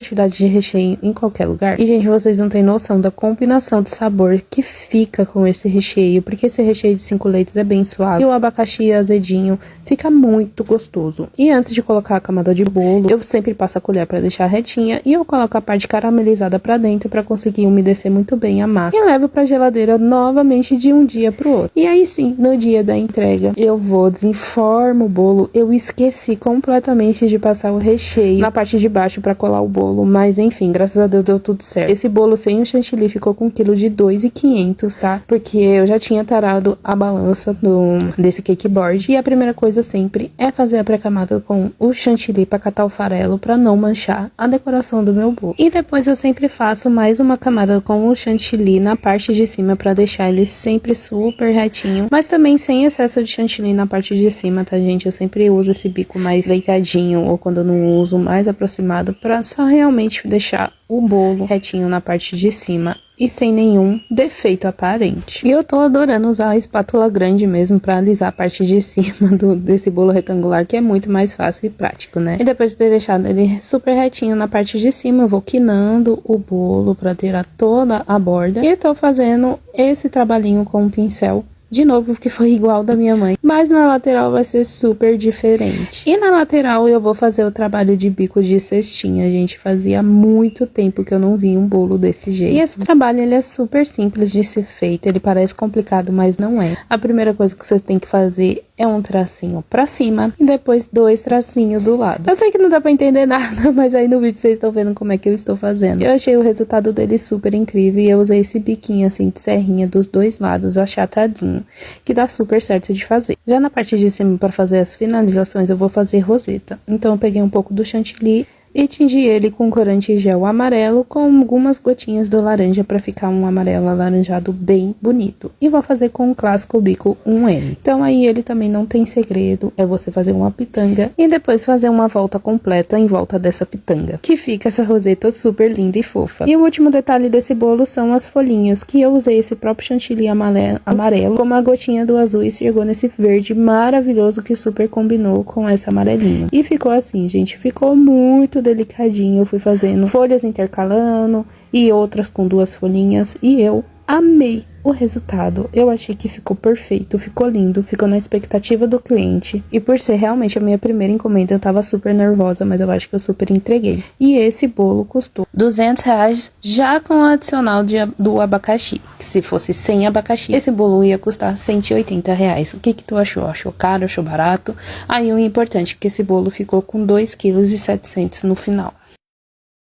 quantidade de recheio em qualquer lugar. E, gente, vocês não têm noção da combinação de sabor que fica com esse recheio, porque esse recheio de 5 leitos é bem suave e o abacaxi azedinho fica muito gostoso. E antes de colocar a camada de bolo, eu sempre passo a colher para deixar retinha e eu coloco a parte caramelizada para dentro para conseguir umedecer muito bem a massa. E levo para geladeira novamente de um dia pro outro. E aí sim, no dia da entrega, eu vou desenformo o bolo. Eu esqueci completamente de passar o recheio na parte de baixo para colar o bolo. Mas enfim, graças a Deus deu tudo certo. Esse bolo sem o chantilly ficou com 1 quilo de 2,500, tá? Porque eu já tinha tarado a balança desse cake board. E a primeira coisa sempre é fazer a pré-camada com o chantilly para catar o farelo, para não manchar a decoração do meu bolo. E depois eu sempre faço mais uma camada com o chantilly na parte de cima para deixar ele sempre super retinho, mas também sem excesso de chantilly na parte de cima, tá, gente? Eu sempre uso esse bico mais deitadinho ou quando eu não uso mais aproximado para só realmente deixar o bolo retinho na parte de cima e sem nenhum defeito aparente. E eu tô adorando usar a espátula grande mesmo pra alisar a parte de cima desse bolo retangular, que é muito mais fácil e prático, né? E depois de ter deixado ele super retinho na parte de cima, eu vou quinando o bolo pra tirar toda a borda. E tô fazendo esse trabalhinho com o pincel de novo, que foi igual da minha mãe, mas na lateral vai ser super diferente. E na lateral eu vou fazer o trabalho de bico de cestinha, gente. Fazia muito tempo que eu não vi um bolo desse jeito. E esse trabalho, ele é super simples de ser feito, ele parece complicado, mas não é. A primeira coisa que vocês têm que fazer é um tracinho pra cima e depois 2 tracinhos do lado. Eu sei que não dá pra entender nada, mas aí no vídeo vocês estão vendo como é que eu estou fazendo. Eu achei o resultado dele super incrível e eu usei esse biquinho assim de serrinha dos 2 lados achatadinho, que dá super certo de fazer. Já na parte de cima, para fazer as finalizações, eu vou fazer roseta. Então eu peguei um pouco do chantilly e tingi ele com corante gel amarelo com algumas gotinhas do laranja para ficar um amarelo alaranjado bem bonito. E vou fazer com o clássico bico 1M. Então aí ele também não tem segredo, é você fazer uma pitanga e depois fazer uma volta completa em volta dessa pitanga, que fica essa roseta super linda e fofa. E o último detalhe desse bolo são as folhinhas, que eu usei esse próprio chantilly amarelo com uma gotinha do azul e chegou nesse verde maravilhoso que super combinou com essa amarelinha. E ficou assim, gente, ficou muito delicadinho. Eu fui fazendo folhas intercalando e outras com 2 folhinhas e eu amei o resultado. Eu achei que ficou perfeito, ficou lindo, ficou na expectativa do cliente. E por ser realmente a minha primeira encomenda, eu tava super nervosa, mas eu acho que eu super entreguei. E esse bolo custou R$200 já com o adicional do abacaxi. Que se fosse sem abacaxi, esse bolo ia custar R$180. O que tu achou? Achou caro? Achou barato? Aí o importante é que esse bolo ficou com 2,7 kg no final.